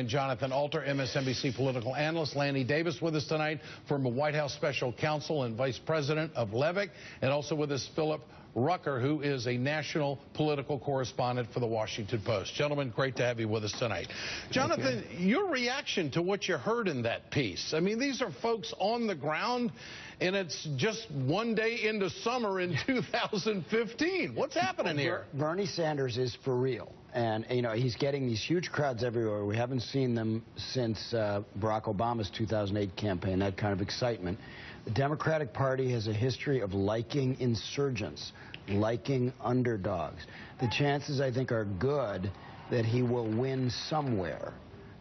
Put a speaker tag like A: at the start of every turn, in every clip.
A: And Jonathan Alter, MSNBC political analyst. Lanny Davis with us tonight, former White House special counsel and vice president of Levick. And also with us, Philip Rucker, who is a national political correspondent for the Washington Post. Gentlemen, great to have you with us tonight. Jonathan, your reaction to what you heard in that piece. I mean, these are folks on the ground, and it's just one day into summer in 2015. What's happening here?
B: Bernie Sanders is for real. And, you know, he's getting these huge crowds everywhere. We haven't seen them since Barack Obama's 2008 campaign, that kind of excitement. The Democratic Party has a history of liking insurgents, liking underdogs. The chances, I think, are good that he will win somewhere.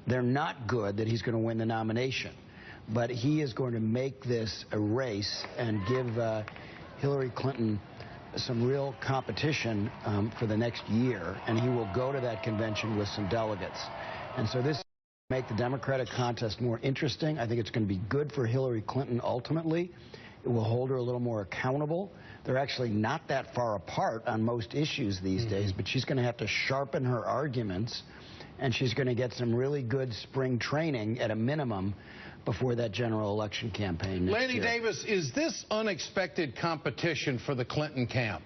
B: They're not good that he's going to win the nomination. But he is going to make this a race and give Hillary Clinton some real competition for the next year, and he will go to that convention with some delegates. And so this will make the Democratic contest more interesting. I think it's going to be good for Hillary Clinton ultimately. It will hold her a little more accountable. They're actually not that far apart on most issues these days, but she's going to have to sharpen her arguments, and she's going to get some really good spring training at a minimum before that general election campaign next
A: Lanny
B: year.
A: Davis, is this unexpected competition for the Clinton camp?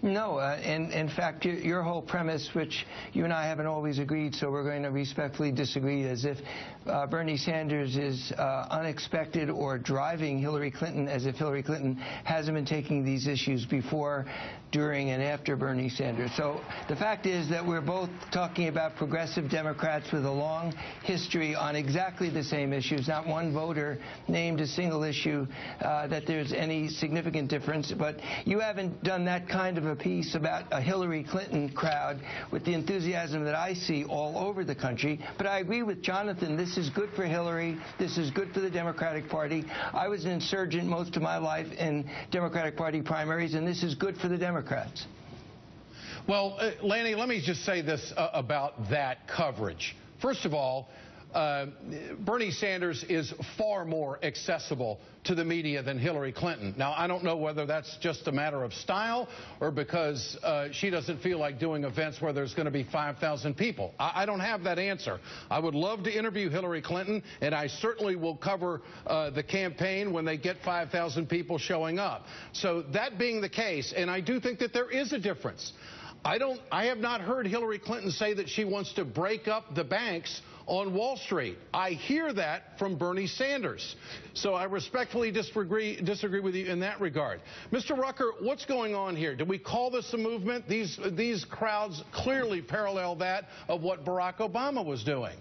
C: No, in fact, your whole premise, which you and I haven't always agreed, so we're going to respectfully disagree, as if Bernie Sanders is unexpected or driving Hillary Clinton, as if Hillary Clinton hasn't been taking these issues before, during, and after Bernie Sanders. So the fact is that we're both talking about progressive Democrats with a long history on exactly the same issues. Not one voter named a single issue that there's any significant difference. But you haven't done that kind of a piece about a Hillary Clinton crowd with the enthusiasm that I see all over the country. But I agree with Jonathan. This is good for Hillary. This is good for the Democratic Party. I was an insurgent most of my life in Democratic Party primaries, and this is good for the Democrats.
A: Well, Lanny, let me just say this about that coverage. First of all, Bernie Sanders is far more accessible to the media than Hillary Clinton. Now, I don't know whether that's just a matter of style or because she doesn't feel like doing events where there's going to be 5,000 people. I don't have that answer. I would love to interview Hillary Clinton, and I certainly will cover the campaign when they get 5,000 people showing up. So that being the case, and I do think that there is a difference. I have not heard Hillary Clinton say that she wants to break up the banks on Wall Street. I hear that from Bernie Sanders. So I respectfully disagree with you in that regard. Mr. Rucker, what's going on here? Do we call this a movement? These crowds clearly parallel that of what Barack Obama was doing.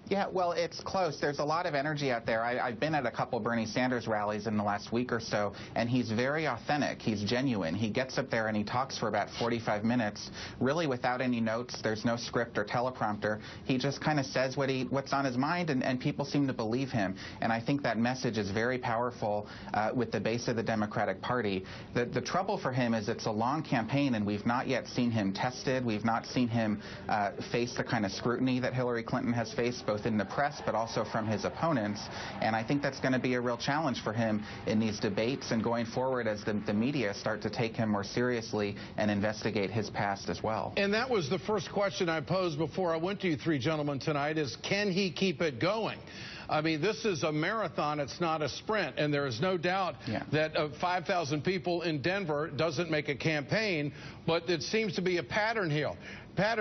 D: Yeah, well, it's close. There's a lot of energy out there. I've been at a couple Bernie Sanders rallies in the last week or so, and he's very authentic. He's genuine. He gets up there and he talks for about 45 minutes, really without any notes. There's no script or teleprompter. He just kind of says what's on his mind, and people seem to believe him. And I think that message is very powerful with the base of the Democratic Party. The trouble for him is it's a long campaign, and we've not yet seen him tested. We've not seen him face the kind of scrutiny that Hillary Clinton has faced, both in the press but also from his opponents, and I think that's going to be a real challenge for him in these debates and going forward as the media start to take him more seriously and investigate his past as well.
A: And that was the first question I posed before I went to you three gentlemen tonight, is can he keep it going? I mean, this is a marathon, it's not a sprint, and there is no doubt that 5,000 people in Denver doesn't make a campaign, but it seems to be a pattern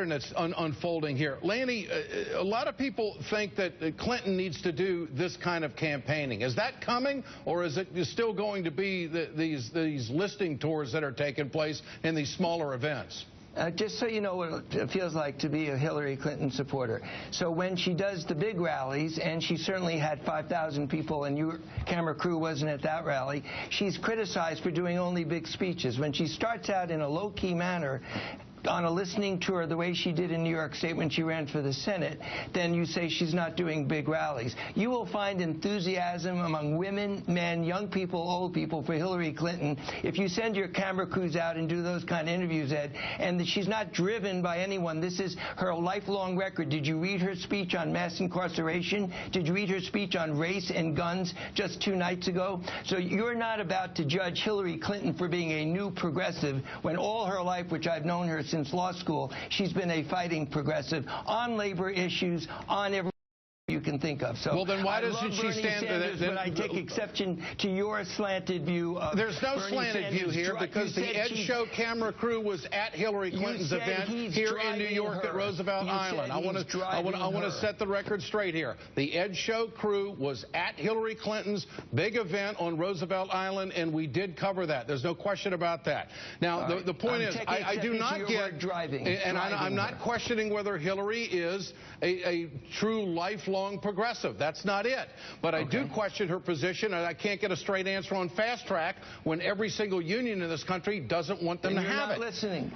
A: that's unfolding here. Lanny, a lot of people think that Clinton needs to do this kind of campaigning. Is that coming, or is it still going to be these listing tours that are taking place in these smaller events?
C: Just so you know what it feels like to be a Hillary Clinton supporter. So when she does the big rallies, and she certainly had 5,000 people, and your camera crew wasn't at that rally, she's criticized for doing only big speeches. When she starts out in a low-key manner, on a listening tour the way she did in New York State when she ran for the Senate, then you say she's not doing big rallies. You will find enthusiasm among women, men, young people, old people for Hillary Clinton if you send your camera crews out and do those kind of interviews, Ed, and that she's not driven by anyone. This is her lifelong record. Did you read her speech on mass incarceration? Did you read her speech on race and guns just 2 nights ago? So you're not about to judge Hillary Clinton for being a new progressive when all her life, which I've known her since law school. She's been a fighting progressive on labor issues, on every you can think of. So
A: well, then why doesn't she stand
C: Sanders, but I take exception to your slanted view of
A: There's no
C: Bernie
A: slanted
C: Sanders
A: view here because the Ed Show camera crew was at Hillary Clinton's event here in New York at Roosevelt Island. I want to set the record straight here. The Ed Show crew was at Hillary Clinton's big event on Roosevelt Island, and we did cover that. There's no question about that. Now, the point is, I do not get
C: driving,
A: and I'm not questioning whether Hillary is a true lifelong progressive. That's not it. But I do question her position, and I can't get a straight answer on fast track when every single union in this country doesn't want them to have it.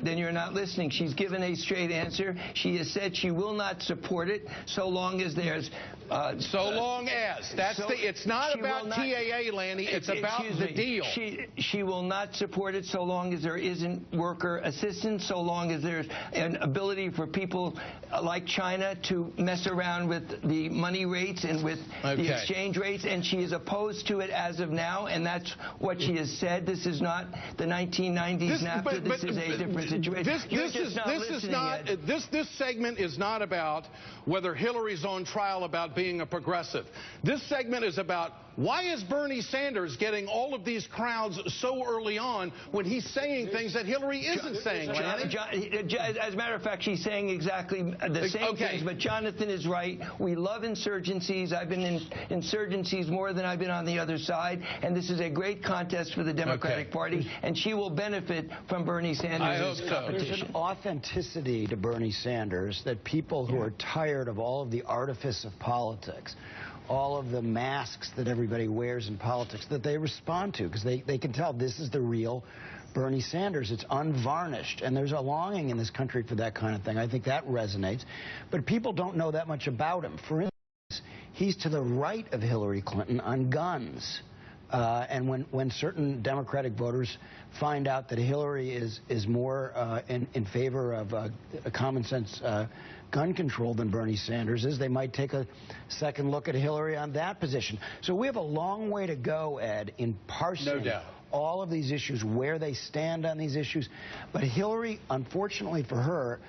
C: Then you're not listening. She's given a straight answer. She has said she will not support it so long as there's
A: it's not about TAA, Lanny. It's about the deal.
C: She will not support it so long as there isn't worker assistance, so long as there's an ability for people like China to mess around with the money rates and with the exchange rates, and she is opposed to it as of now, and that's what she has said. This is not the 1990s NAFTA. This is a different situation.
A: This segment is not about whether Hillary's on trial about being a progressive. This segment is about why is Bernie Sanders getting all of these crowds so early on when he's saying things that Hillary isn't saying, Lanny?
C: As a matter of fact, she's saying exactly the same things, but Jonathan is right. We love insurgencies. I've been in insurgencies more than I've been on the other side, and this is a great contest for the Democratic Party, and she will benefit from Bernie Sanders' competition.
B: There's an authenticity to Bernie Sanders that people who are tired of all of the artifice of politics, all of the masks that everybody wears in politics, that they respond to, because they can tell this is the real Bernie Sanders. It's unvarnished, and there's a longing in this country for that kind of thing. I think that resonates. But people don't know that much about him. For instance, he's to the right of Hillary Clinton on guns. And when certain Democratic voters find out that Hillary is more in favor of a common sense gun control than Bernie Sanders is, they might take a second look at Hillary on that position. So we have a long way to go, Ed, in parsing all of these issues, where they stand on these issues. But Hillary, unfortunately for her,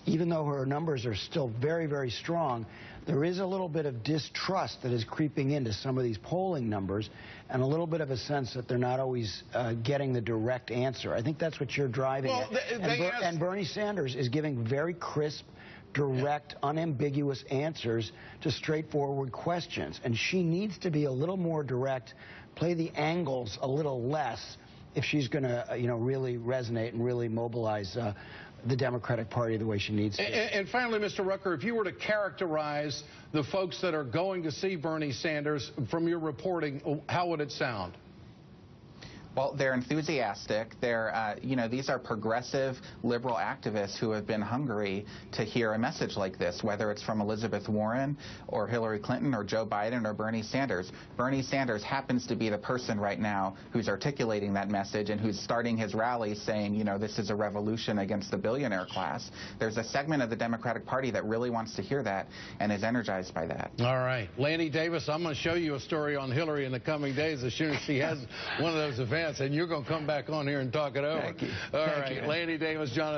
B: even though her numbers are still very, very strong, there is a little bit of distrust that is creeping into some of these polling numbers, and a little bit of a sense that they're not always getting the direct answer. I think that's what you're driving at. And Bernie Sanders is giving very crisp, direct, unambiguous answers to straightforward questions. And she needs to be a little more direct, play the angles a little less if she's going to, really resonate and really mobilize the Democratic Party the way she needs to.
A: And finally, Mr. Rucker, if you were to characterize the folks that are going to see Bernie Sanders from your reporting, how would it sound?
D: Well, they're enthusiastic. They're, these are progressive liberal activists who have been hungry to hear a message like this, whether it's from Elizabeth Warren or Hillary Clinton or Joe Biden or Bernie Sanders. Bernie Sanders happens to be the person right now who's articulating that message and who's starting his rallies saying, this is a revolution against the billionaire class. There's a segment of the Democratic Party that really wants to hear that and is energized by that.
A: All right. Lanny Davis, I'm going to show you a story on Hillary in the coming days as soon as she has one of those events. And you're going to come back on here and talk it over.
C: Thank you.
A: All right. Lanny Davis, Jonathan.